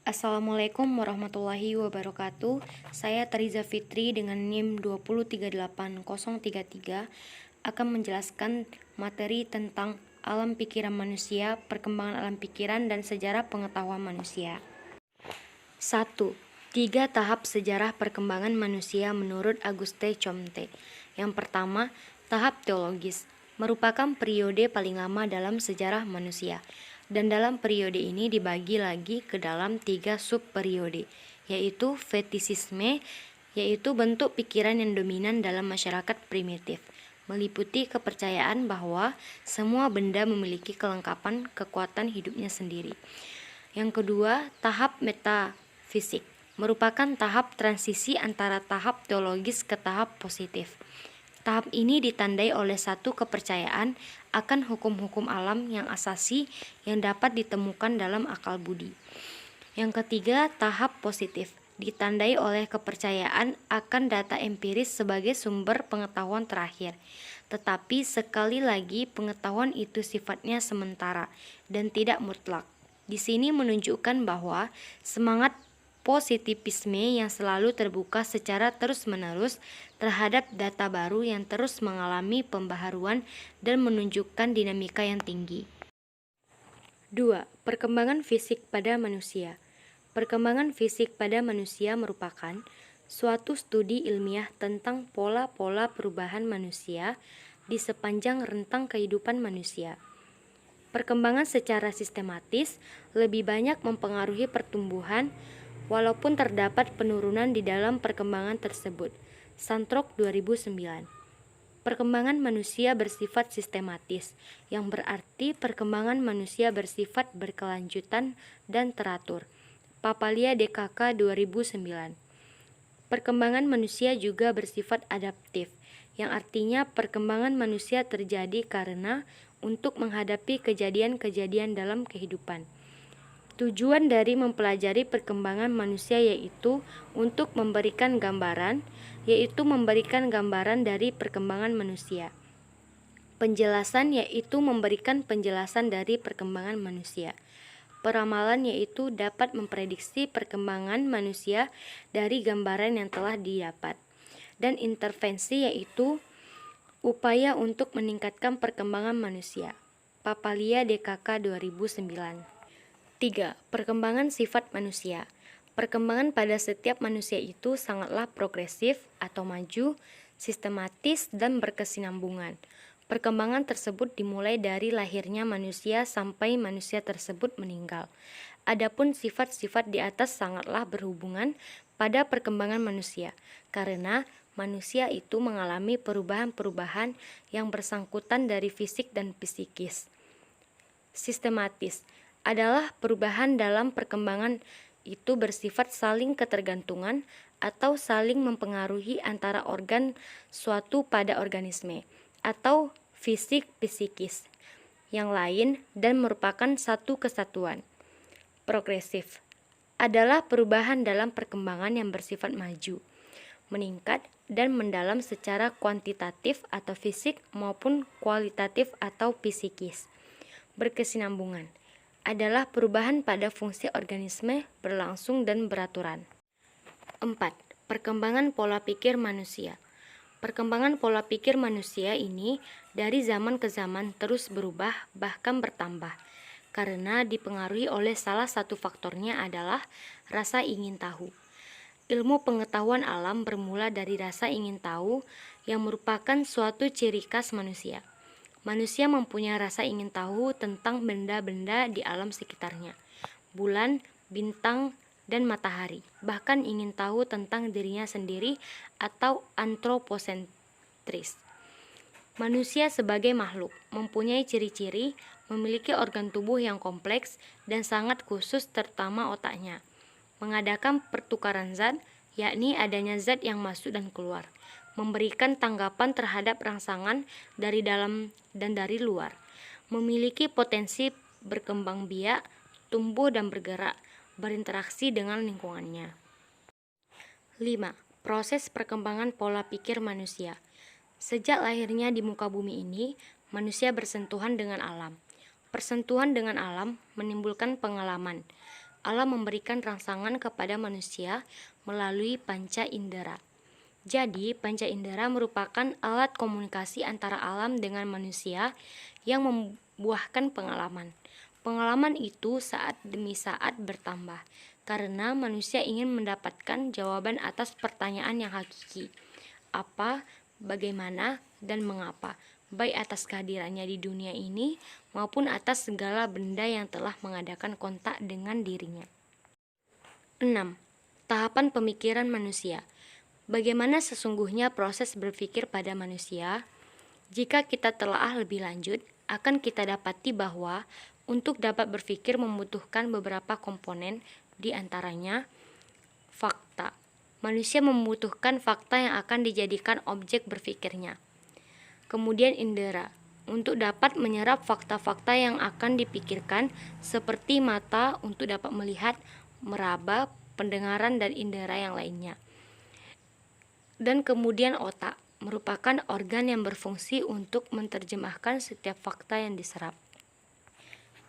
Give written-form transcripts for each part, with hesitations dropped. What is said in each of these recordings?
Assalamualaikum warahmatullahi wabarakatuh. Saya Tariza Fitri dengan NIM 2038033 akan menjelaskan materi tentang alam pikiran manusia, perkembangan alam pikiran, dan sejarah pengetahuan manusia. 1. 3 tahap sejarah perkembangan manusia menurut Auguste Comte. Yang pertama, tahap teologis, merupakan periode paling lama dalam sejarah manusia. Dan dalam periode ini dibagi lagi ke dalam 3 subperiode, yaitu fetisisme, yaitu bentuk pikiran yang dominan dalam masyarakat primitif, meliputi kepercayaan bahwa semua benda memiliki kelengkapan kekuatan hidupnya sendiri. Yang kedua, tahap metafisik, merupakan tahap transisi antara tahap teologis ke tahap positif. Tahap ini ditandai oleh satu kepercayaan akan hukum-hukum alam yang asasi yang dapat ditemukan dalam akal budi. Yang ketiga, tahap positif, ditandai oleh kepercayaan akan data empiris sebagai sumber pengetahuan terakhir. Tetapi sekali lagi pengetahuan itu sifatnya sementara dan tidak mutlak. Di sini menunjukkan bahwa semangat positivisme yang selalu terbuka secara terus-menerus terhadap data baru yang terus mengalami pembaharuan dan menunjukkan dinamika yang tinggi. 2. Perkembangan fisik pada manusia. Perkembangan fisik pada manusia merupakan suatu studi ilmiah tentang pola-pola perubahan manusia di sepanjang rentang kehidupan manusia. Perkembangan secara sistematis lebih banyak mempengaruhi pertumbuhan, walaupun terdapat penurunan di dalam perkembangan tersebut. Santrok 2009. Perkembangan manusia bersifat sistematis, yang berarti perkembangan manusia bersifat berkelanjutan dan teratur. Papalia DKK 2009. Perkembangan manusia juga bersifat adaptif, yang artinya perkembangan manusia terjadi karena untuk menghadapi kejadian-kejadian dalam kehidupan. Tujuan dari mempelajari perkembangan manusia yaitu untuk memberikan gambaran dari perkembangan manusia. Penjelasan yaitu memberikan penjelasan dari perkembangan manusia. Peramalan yaitu dapat memprediksi perkembangan manusia dari gambaran yang telah didapat. Dan intervensi yaitu upaya untuk meningkatkan perkembangan manusia. Papalia DKK 2009. 3. Perkembangan sifat manusia. Perkembangan pada setiap manusia itu sangatlah progresif atau maju, sistematis, dan berkesinambungan. Perkembangan tersebut dimulai dari lahirnya manusia sampai manusia tersebut meninggal. Adapun sifat-sifat di atas sangatlah berhubungan pada perkembangan manusia, karena manusia itu mengalami perubahan-perubahan yang bersangkutan dari fisik dan psikis. Sistematis adalah perubahan dalam perkembangan itu bersifat saling ketergantungan atau saling mempengaruhi antara organ suatu pada organisme atau fisik psikis yang lain dan merupakan satu kesatuan. Progresif adalah perubahan dalam perkembangan yang bersifat maju, meningkat dan mendalam secara kuantitatif atau fisik maupun kualitatif atau psikis. Berkesinambungan adalah perubahan pada fungsi organisme berlangsung dan beraturan. 4. Perkembangan pola pikir manusia. Perkembangan pola pikir manusia ini dari zaman ke zaman terus berubah bahkan bertambah, karena dipengaruhi oleh salah satu faktornya adalah rasa ingin tahu. Ilmu pengetahuan alam bermula dari rasa ingin tahu yang merupakan suatu ciri khas manusia. Manusia mempunyai rasa ingin tahu tentang benda-benda di alam sekitarnya, bulan, bintang, dan matahari. Bahkan ingin tahu tentang dirinya sendiri atau antroposentris. Manusia sebagai makhluk mempunyai ciri-ciri, memiliki organ tubuh yang kompleks dan sangat khusus terutama otaknya. Mengadakan pertukaran zat, yakni adanya zat yang masuk dan keluar. Memberikan tanggapan terhadap rangsangan dari dalam dan dari luar, memiliki potensi berkembang biak, tumbuh dan bergerak, berinteraksi dengan lingkungannya. 5. Proses perkembangan pola pikir manusia. Sejak lahirnya di muka bumi ini, manusia bersentuhan dengan alam. Persentuhan dengan alam menimbulkan pengalaman. Allah memberikan rangsangan kepada manusia melalui panca indera. Jadi, panca indera merupakan alat komunikasi antara alam dengan manusia yang membuahkan pengalaman. Pengalaman itu saat demi saat bertambah, karena manusia ingin mendapatkan jawaban atas pertanyaan yang hakiki. Apa, bagaimana, dan mengapa, baik atas kehadirannya di dunia ini maupun atas segala benda yang telah mengadakan kontak dengan dirinya. 6. Tahapan pemikiran manusia. Bagaimana sesungguhnya proses berpikir pada manusia? Jika kita telaah lebih lanjut, akan kita dapati bahwa untuk dapat berpikir membutuhkan beberapa komponen, di antaranya fakta. Manusia membutuhkan fakta yang akan dijadikan objek berpikirnya. Kemudian indera, untuk dapat menyerap fakta-fakta yang akan dipikirkan, seperti mata untuk dapat melihat, meraba, pendengaran, dan indera yang lainnya. Dan kemudian otak, merupakan organ yang berfungsi untuk menerjemahkan setiap fakta yang diserap.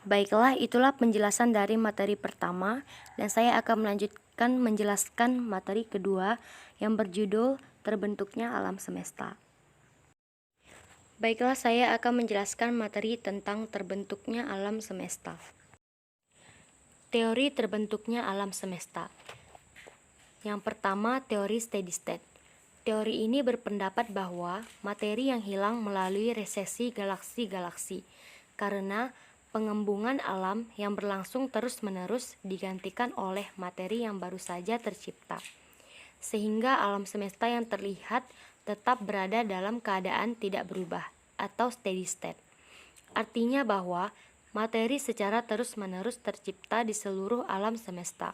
Baiklah, itulah penjelasan dari materi pertama, dan saya akan melanjutkan menjelaskan materi kedua yang berjudul terbentuknya alam semesta. Baiklah, saya akan menjelaskan materi tentang terbentuknya alam semesta. Teori terbentuknya alam semesta. Yang pertama, teori steady state. Teori ini berpendapat bahwa materi yang hilang melalui resesi galaksi-galaksi karena pengembungan alam yang berlangsung terus-menerus digantikan oleh materi yang baru saja tercipta, sehingga alam semesta yang terlihat tetap berada dalam keadaan tidak berubah atau steady state. Artinya bahwa materi secara terus-menerus tercipta di seluruh alam semesta.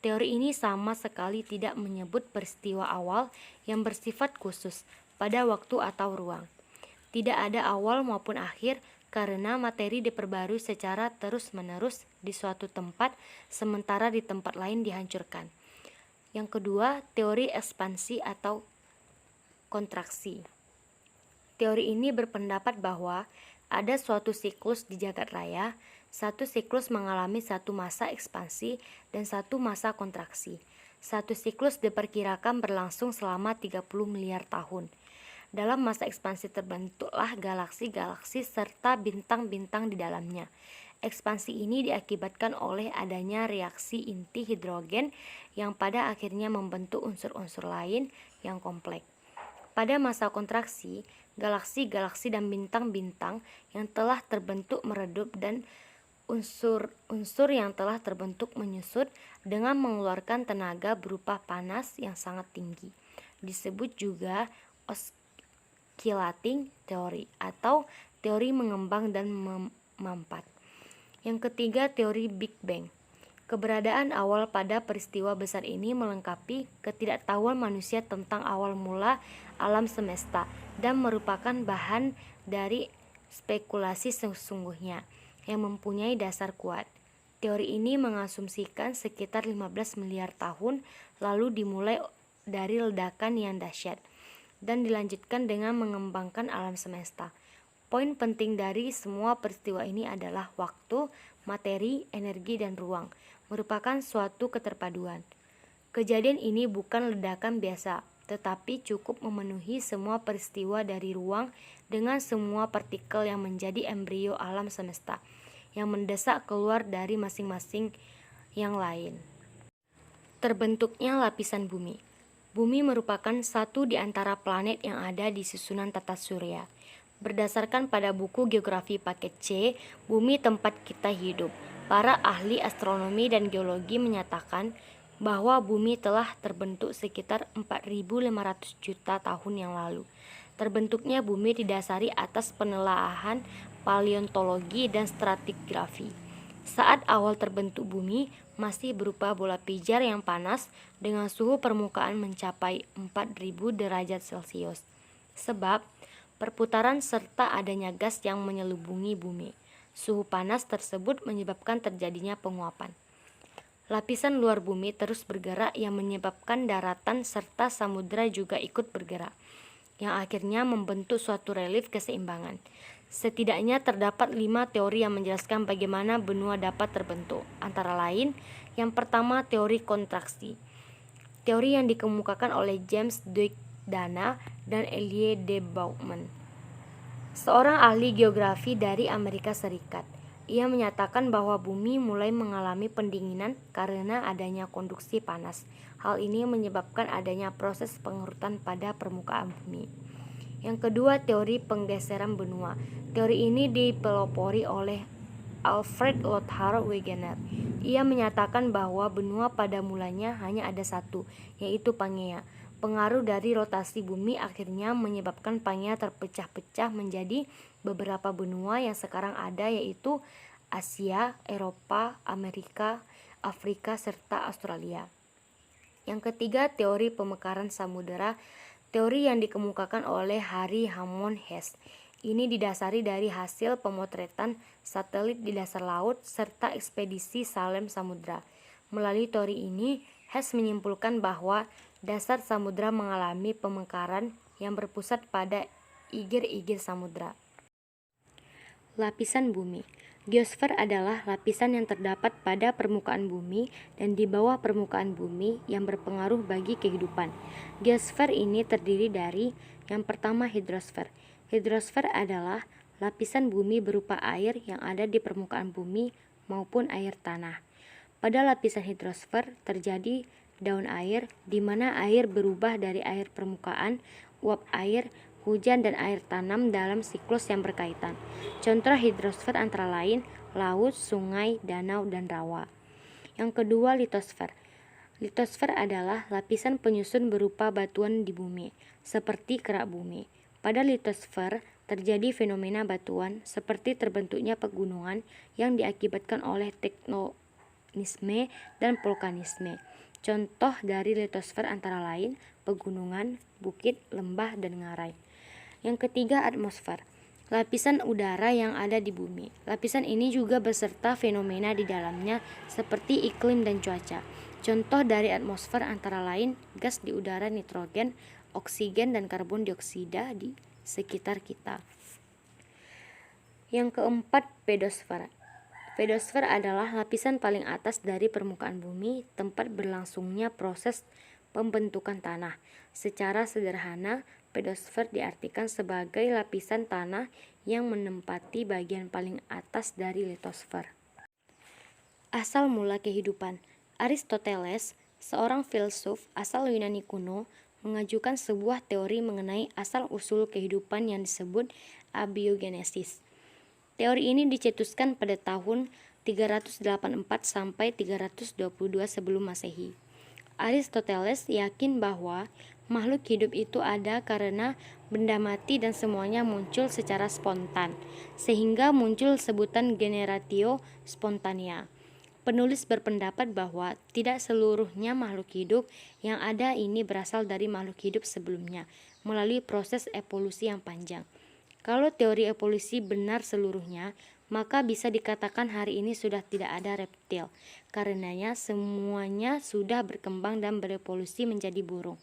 Teori ini sama sekali tidak menyebut peristiwa awal yang bersifat khusus pada waktu atau ruang. Tidak ada awal maupun akhir karena materi diperbarui secara terus-menerus di suatu tempat sementara di tempat lain dihancurkan. Yang kedua, teori ekspansi atau kontraksi. Teori ini berpendapat bahwa ada suatu siklus di jagat raya. Satu siklus mengalami satu masa ekspansi dan satu masa kontraksi. Satu siklus diperkirakan berlangsung selama 30 miliar tahun. Dalam masa ekspansi terbentuklah galaksi-galaksi serta bintang-bintang di dalamnya. Ekspansi ini diakibatkan oleh adanya reaksi inti hidrogen yang pada akhirnya membentuk unsur-unsur lain yang kompleks. Pada masa kontraksi, galaksi-galaksi dan bintang-bintang yang telah terbentuk meredup dan unsur-unsur yang telah terbentuk menyusut dengan mengeluarkan tenaga berupa panas yang sangat tinggi. Disebut juga oscillating theory atau teori mengembang dan memampat. Yang ketiga, teori Big Bang. Keberadaan awal pada peristiwa besar ini melengkapi ketidaktahuan manusia tentang awal mula alam semesta dan merupakan bahan dari spekulasi sesungguhnya yang mempunyai dasar kuat. Teori ini mengasumsikan sekitar 15 miliar tahun lalu dimulai dari ledakan yang dahsyat dan dilanjutkan dengan mengembangkan alam semesta. Poin penting dari semua peristiwa ini adalah waktu, materi, energi, dan ruang merupakan suatu keterpaduan. Kejadian ini bukan ledakan biasa, tetapi cukup memenuhi semua peristiwa dari ruang dengan semua partikel yang menjadi embrio alam semesta yang mendesak keluar dari masing-masing yang lain. Terbentuknya lapisan bumi. Bumi merupakan satu di antara planet yang ada di susunan tata surya. Berdasarkan pada buku geografi paket C, bumi tempat kita hidup, para ahli astronomi dan geologi menyatakan bahwa bumi telah terbentuk sekitar 4.500 juta tahun yang lalu. Terbentuknya bumi didasari atas penelaahan paleontologi dan stratigrafi. Saat awal terbentuk bumi masih berupa bola pijar yang panas dengan suhu permukaan mencapai 4.000 derajat Celcius. Sebab perputaran serta adanya gas yang menyelubungi bumi. Suhu panas tersebut menyebabkan terjadinya penguapan. Lapisan luar bumi terus bergerak yang menyebabkan daratan serta samudera juga ikut bergerak, yang akhirnya membentuk suatu relief keseimbangan. Setidaknya terdapat 5 teori yang menjelaskan bagaimana benua dapat terbentuk, antara lain Yang pertama, teori kontraksi. Teori yang dikemukakan oleh James Duke Dana dan Elie de Bauman, seorang ahli geografi dari Amerika Serikat. Ia menyatakan bahwa bumi mulai mengalami pendinginan karena adanya konduksi panas. Hal ini menyebabkan adanya proses pengerutan pada permukaan bumi. Yang kedua, teori penggeseran benua. Teori ini dipelopori oleh Alfred Lothar Wegener. Ia menyatakan bahwa benua pada mulanya hanya ada satu, yaitu Pangea. Pengaruh dari rotasi bumi akhirnya menyebabkan Pangea terpecah-pecah menjadi beberapa benua yang sekarang ada, yaitu Asia, Eropa, Amerika, Afrika, serta Australia. Yang ketiga, teori pemekaran samudera. Teori yang dikemukakan oleh Harry Hammond Hess. Ini didasari dari hasil pemotretan satelit di dasar laut serta ekspedisi Salem Samudra. Melalui teori ini, Hess menyimpulkan bahwa dasar samudra mengalami pemekaran yang berpusat pada igir-igir samudra. Lapisan bumi. Geosfer adalah lapisan yang terdapat pada permukaan bumi dan di bawah permukaan bumi yang berpengaruh bagi kehidupan. Geosfer ini terdiri dari yang pertama, hidrosfer. Hidrosfer adalah lapisan bumi berupa air yang ada di permukaan bumi maupun air tanah. Pada lapisan hidrosfer terjadi daun air, di mana air berubah dari air permukaan, uap air, hujan, dan air tanam dalam siklus yang berkaitan. Contoh hidrosfer antara lain laut, sungai, danau, dan rawa. Yang kedua, litosfer. Litosfer adalah lapisan penyusun berupa batuan di bumi, seperti kerak bumi. Pada litosfer terjadi fenomena batuan seperti terbentuknya pegunungan yang diakibatkan oleh tektonisme dan vulkanisme. Contoh dari litosfer antara lain pegunungan, bukit, lembah, dan ngarai. Yang ketiga, atmosfer. Lapisan udara yang ada di bumi. Lapisan ini juga beserta fenomena di dalamnya seperti iklim dan cuaca. Contoh dari atmosfer antara lain gas di udara, nitrogen, oksigen, dan karbon dioksida di sekitar kita. Yang keempat, pedosfer. Pedosfer adalah lapisan paling atas dari permukaan bumi, tempat berlangsungnya proses pembentukan tanah. Secara sederhana, pedosfer diartikan sebagai lapisan tanah yang menempati bagian paling atas dari litosfer. Asal mula kehidupan. Aristoteles, seorang filsuf asal Yunani kuno, mengajukan sebuah teori mengenai asal-usul kehidupan yang disebut abiogenesis. Teori ini dicetuskan pada tahun 384 sampai 322 sebelum Masehi. Aristoteles yakin bahwa makhluk hidup itu ada karena benda mati dan semuanya muncul secara spontan, sehingga muncul sebutan generatio spontanea. Penulis berpendapat bahwa tidak seluruhnya makhluk hidup yang ada ini berasal dari makhluk hidup sebelumnya, melalui proses evolusi yang panjang. Kalau teori evolusi benar seluruhnya, maka bisa dikatakan hari ini sudah tidak ada reptil. Karenanya semuanya sudah berkembang dan berevolusi menjadi burung.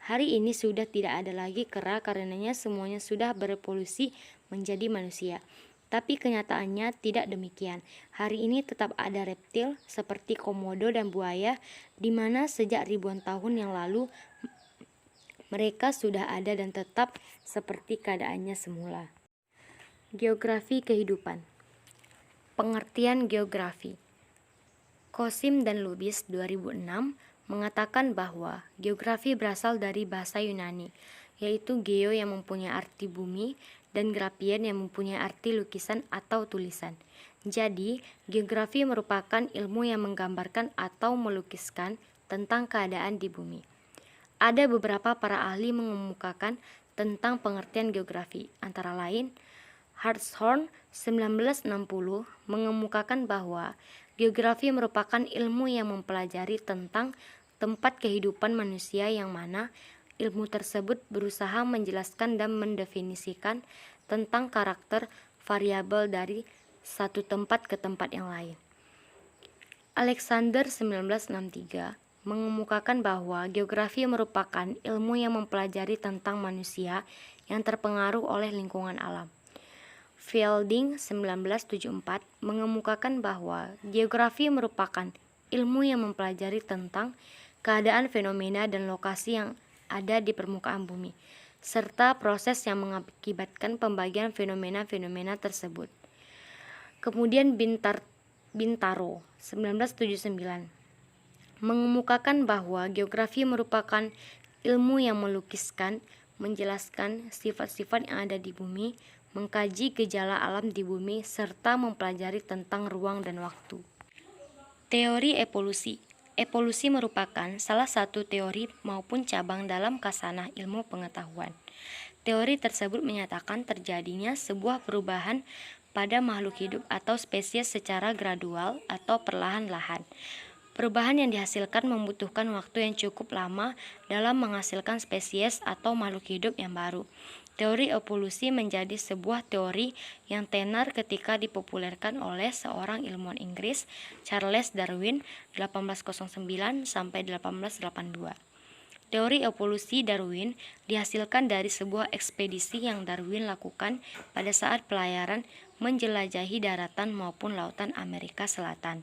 Hari ini sudah tidak ada lagi kera, karenanya semuanya sudah berevolusi menjadi manusia. Tapi kenyataannya tidak demikian. Hari ini tetap ada reptil seperti komodo dan buaya, di mana sejak ribuan tahun yang lalu mereka sudah ada dan tetap seperti keadaannya semula. Geografi kehidupan. Pengertian geografi. Kosim dan Lubis 2006 mengatakan bahwa geografi berasal dari bahasa Yunani, yaitu geo yang mempunyai arti bumi dan grafien yang mempunyai arti lukisan atau tulisan. Jadi, geografi merupakan ilmu yang menggambarkan atau melukiskan tentang keadaan di bumi. Ada beberapa para ahli mengemukakan tentang pengertian geografi, antara lain Hartshorne 1960 mengemukakan bahwa geografi merupakan ilmu yang mempelajari tentang tempat kehidupan manusia yang mana ilmu tersebut berusaha menjelaskan dan mendefinisikan tentang karakter variabel dari satu tempat ke tempat yang lain. Alexander 1963 mengemukakan bahwa geografi merupakan ilmu yang mempelajari tentang manusia yang terpengaruh oleh lingkungan alam. Fielding 1974 mengemukakan bahwa geografi merupakan ilmu yang mempelajari tentang keadaan fenomena dan lokasi yang ada di permukaan bumi, serta proses yang mengakibatkan pembagian fenomena-fenomena tersebut. Kemudian Bintaro 1979 mengemukakan bahwa geografi merupakan ilmu yang melukiskan, menjelaskan sifat-sifat yang ada di bumi, mengkaji gejala alam di bumi, serta mempelajari tentang ruang dan waktu. Teori evolusi. Evolusi merupakan salah satu teori maupun cabang dalam khasanah ilmu pengetahuan. Teori tersebut menyatakan terjadinya sebuah perubahan pada makhluk hidup atau spesies secara gradual atau perlahan-lahan. Perubahan yang dihasilkan membutuhkan waktu yang cukup lama dalam menghasilkan spesies atau makhluk hidup yang baru. Teori evolusi menjadi sebuah teori yang tenar ketika dipopulerkan oleh seorang ilmuwan Inggris, Charles Darwin, 1809 sampai 1882. Teori evolusi Darwin dihasilkan dari sebuah ekspedisi yang Darwin lakukan pada saat pelayaran menjelajahi daratan maupun lautan Amerika Selatan.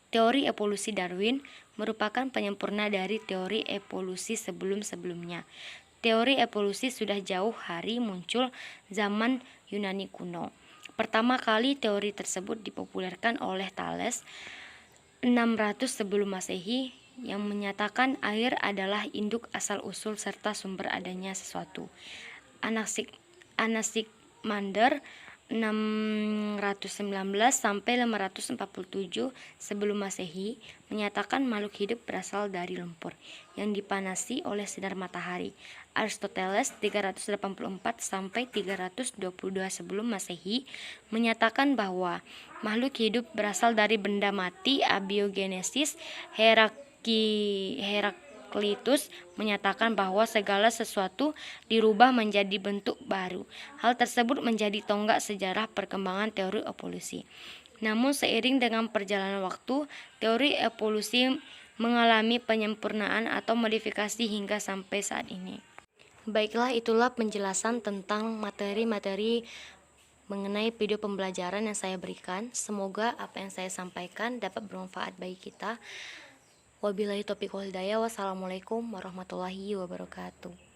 Teori evolusi Darwin merupakan penyempurna dari teori evolusi sebelum-sebelumnya. Teori evolusi sudah jauh hari muncul zaman Yunani kuno. Pertama kali teori tersebut dipopulerkan oleh Thales 600 sebelum Masehi yang menyatakan air adalah induk asal-usul serta sumber adanya sesuatu. Anaximander 619 sampai 547 sebelum Masehi menyatakan makhluk hidup berasal dari lumpur yang dipanasi oleh sinar matahari. Aristoteles 384 sampai 322 sebelum Masehi menyatakan bahwa makhluk hidup berasal dari benda mati, abiogenesis. Heraklitus menyatakan bahwa segala sesuatu dirubah menjadi bentuk baru. Hal tersebut menjadi tonggak sejarah perkembangan teori evolusi. Namun seiring dengan perjalanan waktu, teori evolusi mengalami penyempurnaan atau modifikasi hingga sampai saat ini. Baiklah, itulah penjelasan tentang materi-materi mengenai video pembelajaran yang saya berikan. Semoga apa yang saya sampaikan dapat bermanfaat bagi kita. Wabillahi taufiq wal hidayah. Wassalamualaikum warahmatullahi wabarakatuh.